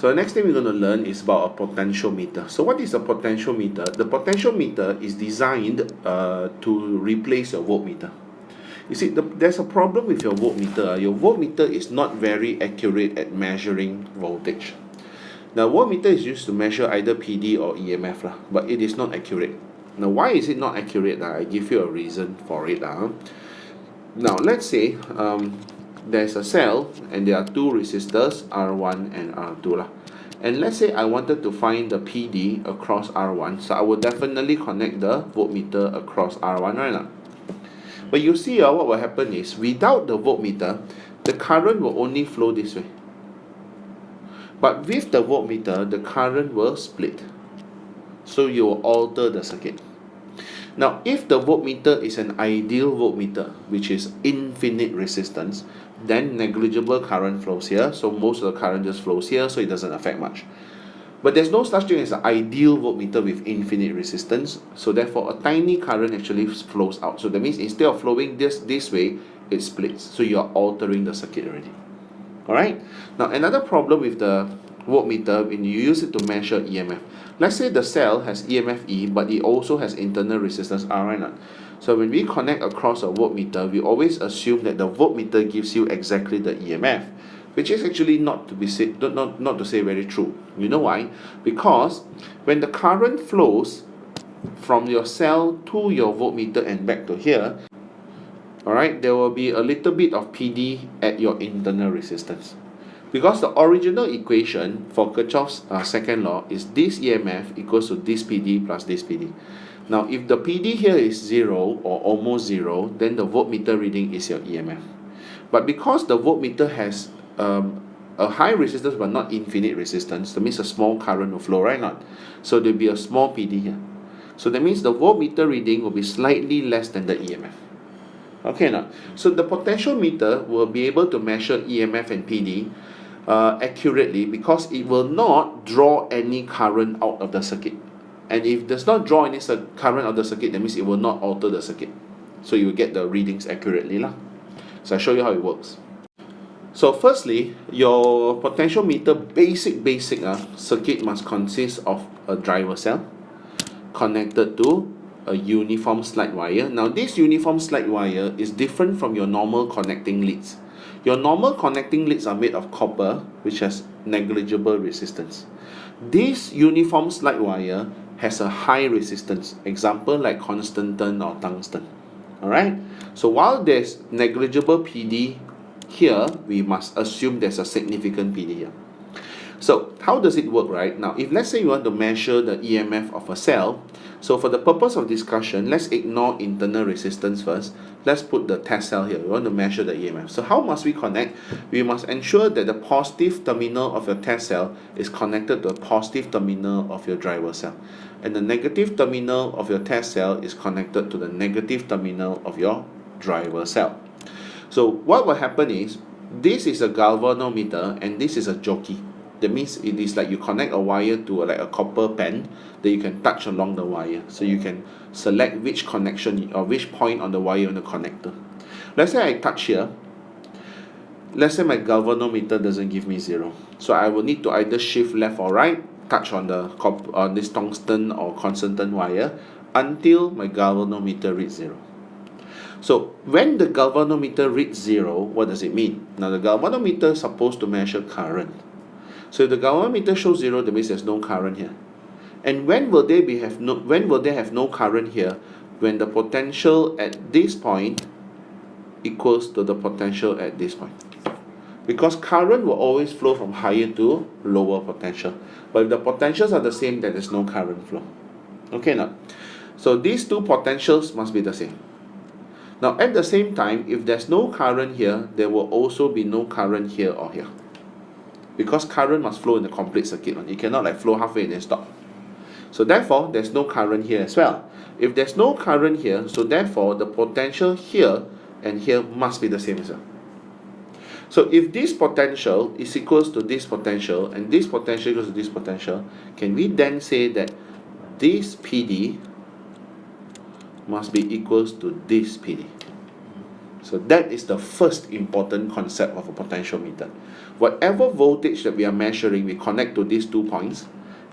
So the next thing we're going to learn is about a potentiometer. So what is a potentiometer? The potentiometer is designed to replace your voltmeter. You see, there's a problem with your voltmeter. Your voltmeter is not very accurate at measuring voltage. Now, voltmeter is used to measure either PD or EMF, but it is not accurate. Now, why is it not accurate? I give you a reason for it. Now, let's say there's a cell and there are two resistors, R1 and R2. And let's say I wanted to find the PD across R1, so I will definitely connect the voltmeter across R1 right now. But you see what will happen is, without the voltmeter, the current will only flow this way. But with the voltmeter, the current will split. So you will alter the circuit. Now, if the voltmeter is an ideal voltmeter, which is infinite resistance, then negligible current flows here. So most of the current just flows here, so it doesn't affect much. But there's no such thing as an ideal voltmeter with infinite resistance. So therefore, a tiny current actually flows out. So that means instead of flowing this way, it splits. So you're altering the circuit already. Alright? Now, another problem with the voltmeter when you use it to measure EMF. Let's say the cell has EMF E, but it also has internal resistance R right now. So when we connect across a voltmeter, we always assume that the voltmeter gives you exactly the EMF, which is actually not to say very true. You know why? Because when the current flows from your cell to your voltmeter and back to here, alright, there will be a little bit of PD at your internal resistance. Because the original equation for Kirchhoff's second law is this EMF equals to this PD plus this PD. Now, if the PD here is 0 or almost 0, then the voltmeter reading is your EMF. But because the voltmeter has a high resistance but not infinite resistance, that means a small current will flow right now. So there will be a small PD here. So that means the voltmeter reading will be slightly less than the EMF. Okay now, so the potentiometer will be able to measure EMF and PD accurately because it will not draw any current out of the circuit. And if it does not draw any current out of the circuit, that means it will not alter the circuit. So you will get the readings accurately. So I'll show you how it works. So firstly, your potentiometer basic circuit must consist of a driver cell connected to a uniform slide wire. Now this uniform slide wire is different from your normal connecting leads. Your normal connecting leads are made of copper, which has negligible resistance. This uniform slide wire has a high resistance, example like constantan or tungsten. Alright, so while there's negligible PD here, we must assume there's a significant PD here. So how does it work, right? Now, if let's say you want to measure the EMF of a cell, so for the purpose of discussion, let's ignore internal resistance first. Let's put the test cell here. We want to measure the EMF. So how must we connect? We must ensure that the positive terminal of your test cell is connected to the positive terminal of your driver cell. And the negative terminal of your test cell is connected to the negative terminal of your driver cell. So what will happen is, this is a galvanometer and this is a jockey. That means it is like you connect a wire to like a copper pen that you can touch along the wire. So you can select which connection or which point on the wire on the connector. Let's say I touch here. Let's say my galvanometer doesn't give me 0. So I will need to either shift left or right, touch on this tungsten or constantan wire until my galvanometer reads 0. So when the galvanometer reads 0, what does it mean? Now the galvanometer is supposed to measure current. So if the galvanometer shows 0, that means there's no current here. And when will they have no current here? When the potential at this point equals to the potential at this point. Because current will always flow from higher to lower potential. But if the potentials are the same, then there's no current flow. Okay now. So these two potentials must be the same. Now at the same time, if there's no current here, there will also be no current here or here. Because current must flow in the complete circuit. It cannot like flow halfway and then stop. So therefore, there's no current here as well. If there's no current here, so therefore the potential here and here must be the same as well. So if this potential is equals to this potential and this potential equals to this potential, can we then say that this PD must be equals to this PD? So that is the first important concept of a potentiometer. Whatever voltage that we are measuring, we connect to these 2 points,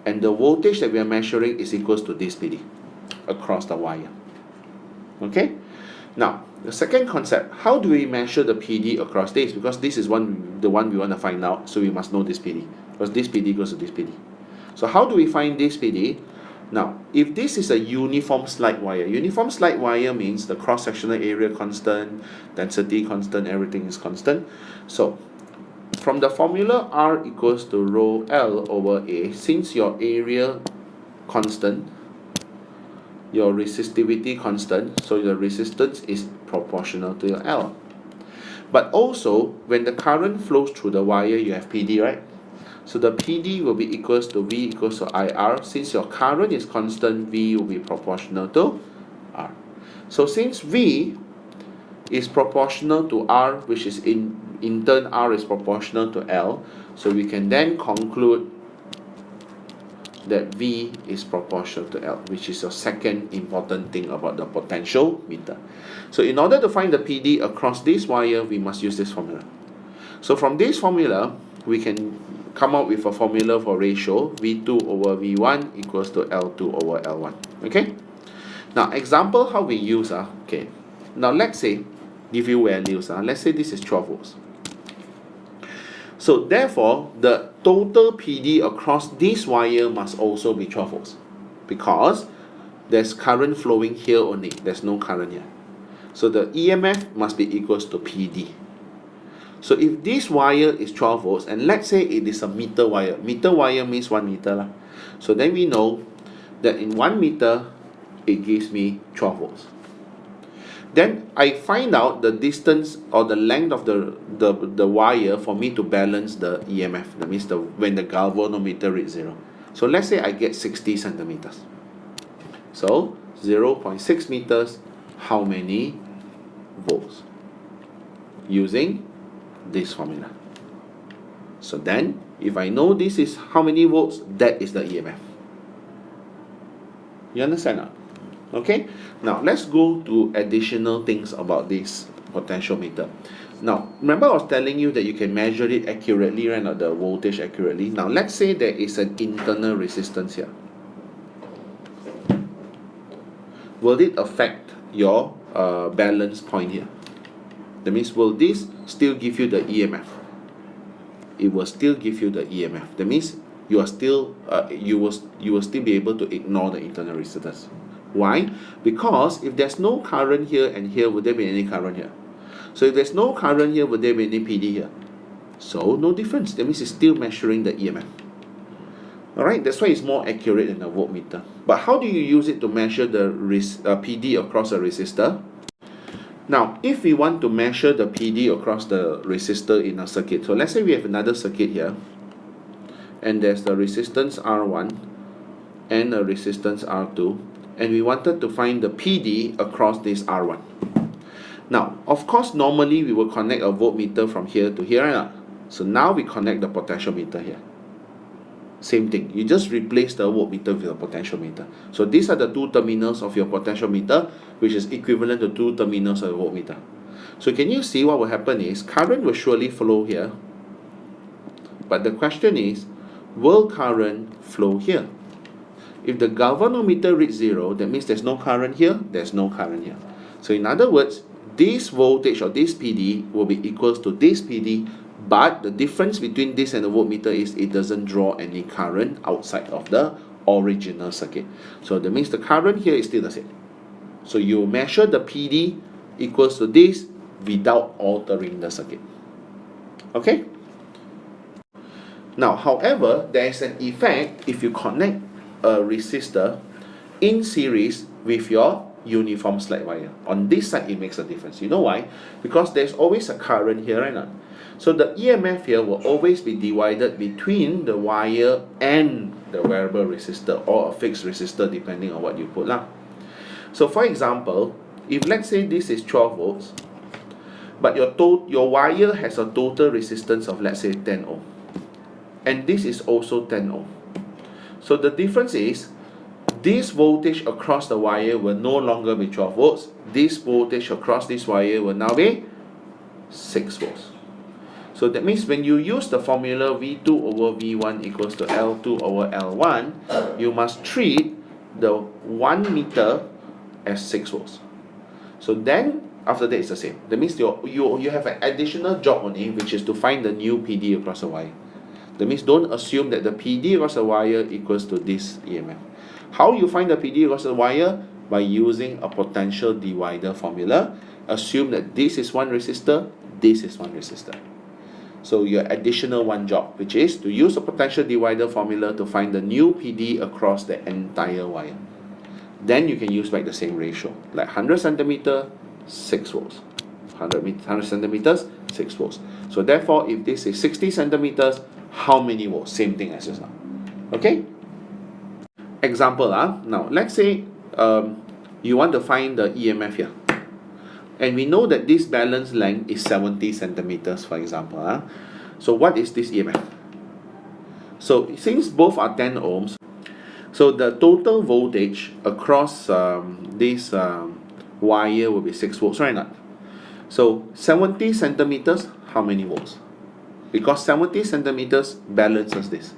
and the voltage that we are measuring is equals to this PD across the wire. Okay? Now, the second concept, how do we measure the PD across this? Because this is the one we want to find out, so we must know this PD. Because this PD goes to this PD. So how do we find this PD? Now, if this is a uniform slide wire means the cross-sectional area constant, density constant, everything is constant. So, from the formula R equals to rho L over A, since your area constant, your resistivity constant, so your resistance is proportional to your L. But also, when the current flows through the wire, you have PD, right? So the PD will be equals to V equals to IR. Since your current is constant, V will be proportional to R. So since V is proportional to R, which is in turn R is proportional to L, so we can then conclude that V is proportional to L, which is your second important thing about the potentiometer. So in order to find the PD across this wire, we must use this formula. So from this formula, we can come up with a formula for ratio V2 over V1 equals to L2 over L1. Okay? Now, example how we use, okay. Now, let's say, give you values, let's say this is 12 volts. So, therefore, the total PD across this wire must also be 12 volts. Because there's current flowing here only. There's no current here. So, the EMF must be equals to PD. So if this wire is 12 volts, and let's say it is a meter wire means 1 meter. So then we know that in 1 meter, it gives me 12 volts. Then I find out the distance or the length of the wire for me to balance the EMF. That means when the galvanometer reads 0. So let's say I get 60 centimeters. So 0.6 meters, how many volts? Using this formula. So then, if I know this is how many volts, that is the EMF. You understand now? Okay? Now, let's go to additional things about this potentiometer. Now, remember I was telling you that you can measure it accurately, right? Not the voltage accurately. Now, let's say there is an internal resistance here. Will it affect your balance point here? That means, will this still give you the EMF? It will still give you the EMF. That means you are still you will still be able to ignore the internal resistance. Why? Because if there's no current here and here, would there be any current here? So if there's no current here, would there be any PD here? So no difference. That means it's still measuring the EMF. Alright, that's why it's more accurate than a voltmeter. But how do you use it to measure the PD across a resistor? Now, if we want to measure the PD across the resistor in a circuit, so let's say we have another circuit here, and there's the resistance R1 and a resistance R2, and we wanted to find the PD across this R1. Now, of course, normally we will connect a voltmeter from here to here. So now we connect the potentiometer here. Same thing, you just replace the voltmeter with a potentiometer. So these are the 2 terminals of your potentiometer, which is equivalent to 2 terminals of the voltmeter. So can you see what will happen is, current will surely flow here. But the question is, will current flow here? If the galvanometer reads 0, that means there's no current here, there's no current here. So in other words, this voltage or this PD will be equals to this PD, but the difference between this and the voltmeter is it doesn't draw any current outside of the original circuit. So that means the current here is still the same. So you measure the PD equals to this without altering the circuit. Okay? Now, however, there is an effect if you connect a resistor in series with your uniform slide wire. On this side, it makes a difference. You know why? Because there's always a current here, right? So the EMF here will always be divided between the wire and the variable resistor or a fixed resistor, depending on what you put. So for example, if let's say this is 12 volts, but your wire has a total resistance of, let's say, 10 ohm. And this is also 10 ohm. So the difference is, this voltage across the wire will no longer be 12 volts. This voltage across this wire will now be 6 volts. So that means when you use the formula V2 over V1 equals to L2 over L1, you must treat the 1 meter as 6 volts. So then after that it's the same. That means you have an additional job only, which is to find the new PD across the wire. That means don't assume that the PD across the wire equals to this EMF. How you find the PD across the wire? By using a potential divider formula. Assume that this is one resistor, this is one resistor. So your additional one job, which is to use a potential divider formula to find the new PD across the entire wire. Then you can use back the same ratio, like 100 centimeter, 6 volts. 100 centimeters, 6 volts. So therefore, if this is 60 centimeters, how many volts? Same thing as just now. Okay? Example, now let's say you want to find the EMF here. And we know that this balance length is 70 centimeters, for example. So what is this EMF? So since both are 10 ohms, so the total voltage across this wire will be 6 volts, right? Not? So 70 centimeters, how many volts? Because 70 centimeters balances this.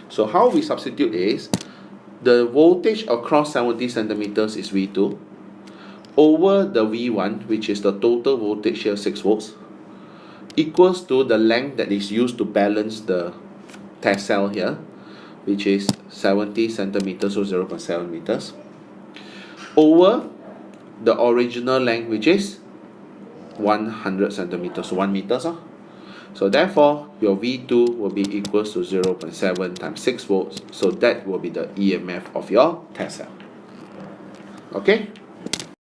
So how we substitute is, the voltage across 70 centimeters is V2 over the V1, which is the total voltage here, 6 volts, equals to the length that is used to balance the test cell here, which is 70 centimeters, or 0.7 meters, over the original length, which is 100 centimeters, so 1 meter. So therefore, your V2 will be equals to 0.7 times 6 volts. So that will be the EMF of your test cell. Okay?